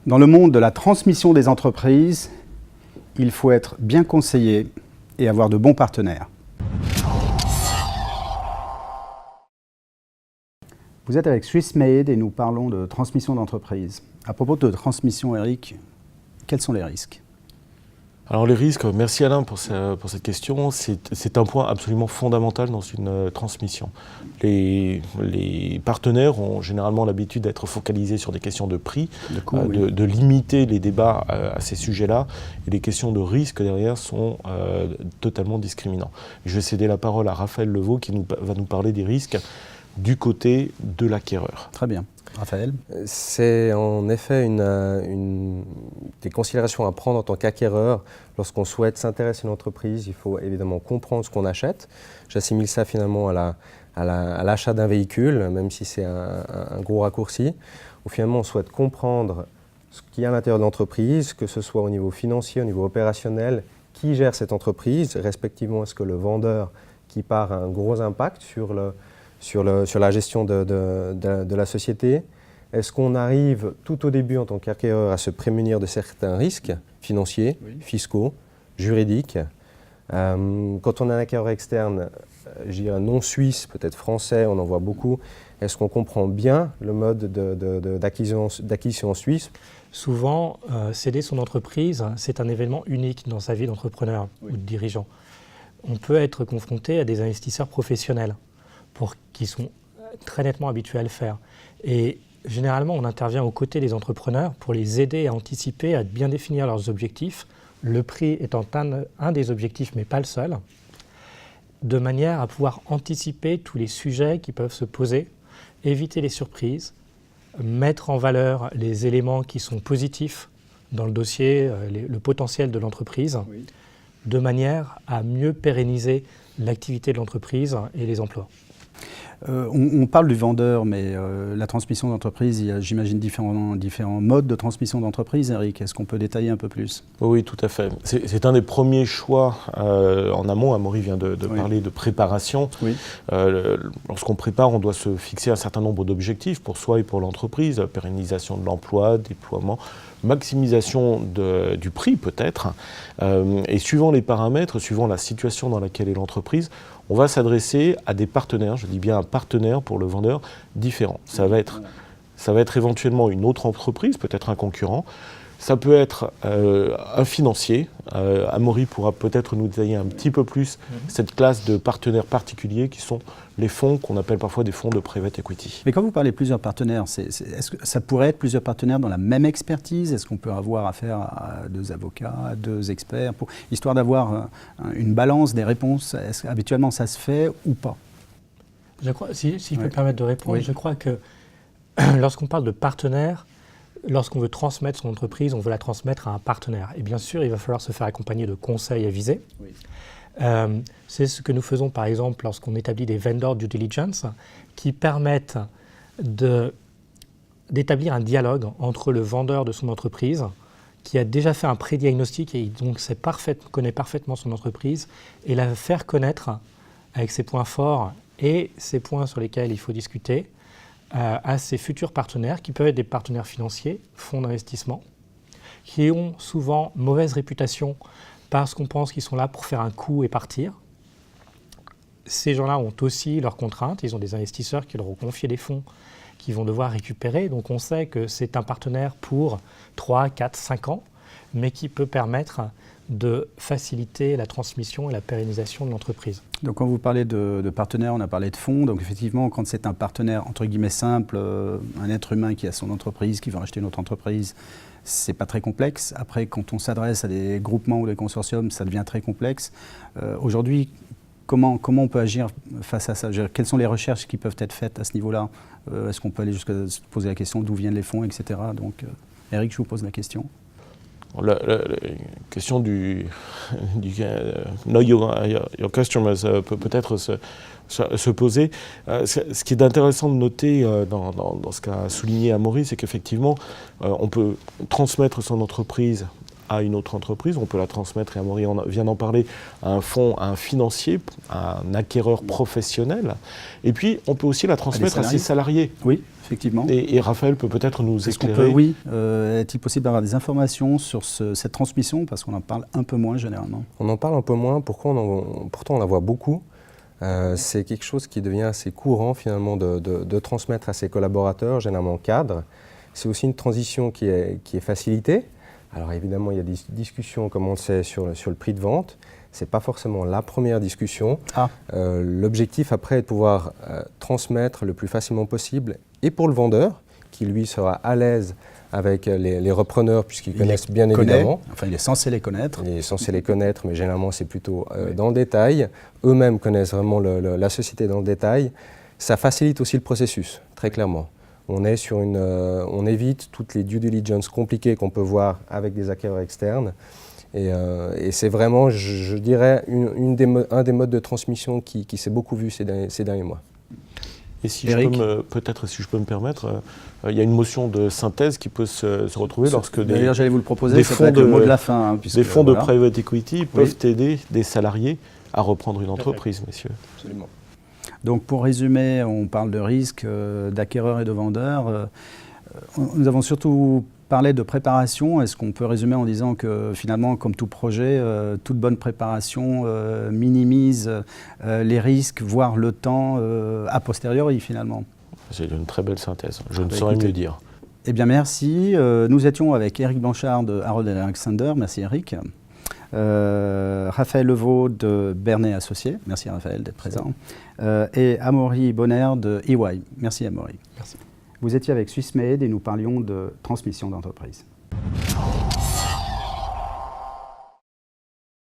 Dans le monde de la transmission des entreprises, il faut être bien conseillé et avoir de bons partenaires. Vous êtes avec SwissMade et nous parlons de transmission d'entreprise. À propos de transmission, Eric, quels sont les risques ? Alors les risques, merci Alain pour cette question, c'est un point absolument fondamental dans une transmission. Les partenaires ont généralement l'habitude d'être focalisés sur des questions de prix, de limiter les débats à ces sujets-là, et les questions de risque derrière sont totalement discriminants. Je vais céder la parole à Raphaël Levaux qui va nous parler des risques du côté de l'acquéreur. Très bien. Raphaël ? C'est en effet des considérations à prendre en tant qu'acquéreur. Lorsqu'on souhaite s'intéresser à une entreprise, il faut évidemment comprendre ce qu'on achète. J'assimile ça finalement à l'achat d'un véhicule, même si c'est un gros raccourci. Où finalement on souhaite comprendre ce qu'il y a à l'intérieur de l'entreprise, que ce soit au niveau financier, au niveau opérationnel, qui gère cette entreprise, respectivement est-ce que le vendeur qui part a un gros impact sur la gestion de la société. Est-ce qu'on arrive tout au début en tant qu'acquéreur à se prémunir de certains risques financiers, fiscaux, juridiques. Quand on a un acquéreur externe, je dirais non suisse, peut-être français, on en voit beaucoup, est-ce qu'on comprend bien le mode d'acquisition en Suisse ? Souvent, céder son entreprise, c'est un événement unique dans sa vie d'entrepreneur ou de dirigeant. On peut être confronté à des investisseurs professionnels qui sont très nettement habitués à le faire. Et généralement, on intervient aux côtés des entrepreneurs pour les aider à anticiper, à bien définir leurs objectifs, le prix étant un des objectifs, mais pas le seul, de manière à pouvoir anticiper tous les sujets qui peuvent se poser, éviter les surprises, mettre en valeur les éléments qui sont positifs dans le dossier, le potentiel de l'entreprise, de manière à mieux pérenniser l'activité de l'entreprise et les emplois. On parle du vendeur, mais la transmission d'entreprise, il y a, j'imagine, différents modes de transmission d'entreprise. Eric, est-ce qu'on peut détailler un peu plus ? Oui, tout à fait. C'est un des premiers choix en amont. Amaury vient de parler de préparation. Oui. Lorsqu'on prépare, on doit se fixer un certain nombre d'objectifs pour soi et pour l'entreprise. Pérennisation de l'emploi, déploiement, maximisation du prix peut-être. Et suivant les paramètres, suivant la situation dans laquelle est l'entreprise, on va s'adresser à des partenaires, je dis bien un partenaire pour le vendeur, différents. Ça va être éventuellement une autre entreprise, peut-être un concurrent. Ça peut être un financier. Amaury pourra peut-être nous détailler un petit peu plus cette classe de partenaires particuliers qui sont les fonds qu'on appelle parfois des fonds de private equity. Mais quand vous parlez de plusieurs partenaires, est-ce que ça pourrait être plusieurs partenaires dans la même expertise ? Est-ce qu'on peut avoir affaire à 2 avocats, à 2 experts, histoire d'avoir une balance des réponses ? Est-ce qu'habituellement ça se fait ou pas ? Je crois, si je peux me permettre de répondre, je crois que lorsqu'on parle de partenaire, lorsqu'on veut transmettre son entreprise, on veut la transmettre à un partenaire. Et bien sûr, il va falloir se faire accompagner de conseils avisés. Oui. C'est ce que nous faisons par exemple lorsqu'on établit des vendor due diligence qui permettent d'établir un dialogue entre le vendeur de son entreprise qui a déjà fait un pré-diagnostic et donc connaît parfaitement son entreprise et la faire connaître avec ses points forts et ses points sur lesquels il faut discuter à ses futurs partenaires qui peuvent être des partenaires financiers, fonds d'investissement, qui ont souvent mauvaise réputation parce qu'on pense qu'ils sont là pour faire un coup et partir. Ces gens-là ont aussi leurs contraintes, ils ont des investisseurs qui leur ont confié des fonds qu'ils vont devoir récupérer, donc on sait que c'est un partenaire pour 3, 4, 5 ans, mais qui peut permettre de faciliter la transmission et la pérennisation de l'entreprise. Donc quand vous parlez de partenaires, on a parlé de fonds, donc effectivement quand c'est un partenaire entre guillemets simple, un être humain qui a son entreprise, qui veut racheter une autre entreprise, c'est pas très complexe. Après quand on s'adresse à des groupements ou des consortiums, ça devient très complexe. Aujourd'hui, comment on peut agir face à ça ? Quelles sont les recherches qui peuvent être faites à ce niveau-là ? Est-ce qu'on peut aller jusqu'à se poser la question d'où viennent les fonds, etc. Donc Eric, je vous pose la question. La question du know your customers peut peut-être se poser. Ce qui est intéressant de noter dans ce qu'a souligné Amaury, c'est qu'effectivement, on peut transmettre son entreprise à une autre entreprise. On peut la transmettre, et Amaury vient d'en parler, à un fonds, à un financier, à un acquéreur professionnel. Et puis, on peut aussi la transmettre à ses salariés. Oui, effectivement. Et Raphaël peut peut-être nous éclairer. Oui. Est-il possible d'avoir des informations sur cette transmission? Parce qu'on en parle un peu moins généralement. On en parle un peu moins. Pourtant, on la voit beaucoup. C'est quelque chose qui devient assez courant finalement de transmettre à ses collaborateurs, généralement cadres. C'est aussi une transition qui est facilitée. Alors évidemment, il y a des discussions, comme on le sait, sur le prix de vente. Ce n'est pas forcément la première discussion. L'objectif après est de pouvoir transmettre le plus facilement possible, et pour le vendeur, qui lui sera à l'aise avec les repreneurs, puisqu'ils connaissent bien évidemment. Enfin, il est censé les connaître. Il est censé les connaître, mais généralement c'est plutôt dans le détail. Eux-mêmes connaissent vraiment la société dans le détail. Ça facilite aussi le processus, très clairement. On évite toutes les due diligence compliquées qu'on peut voir avec des acquéreurs externes. Et c'est vraiment, je dirais, un des modes de transmission qui s'est beaucoup vu ces derniers mois. Et si je peux me permettre, il y a une motion de synthèse qui peut se retrouver lorsque d'ailleurs, j'allais vous le proposer, c'est le mot de la fin. Des fonds de private equity peuvent aider des salariés à reprendre une entreprise, messieurs. Absolument. Donc pour résumer, on parle de risques d'acquéreurs et de vendeurs. Nous avons surtout parlé de préparation. Est-ce qu'on peut résumer en disant que finalement, comme tout projet, toute bonne préparation minimise les risques, voire le temps a posteriori finalement? C'est une très belle synthèse. Je ne saurais mieux dire. Eh bien merci. Nous étions avec Eric Blanchard de Harold & Alexander. Merci Eric. Raphaël Levaux de Bernet Associés. Merci Raphaël d'être présent. Et Amaury Bonner de EY. Merci Amaury. Merci. Vous étiez avec Swissmed et nous parlions de transmission d'entreprise.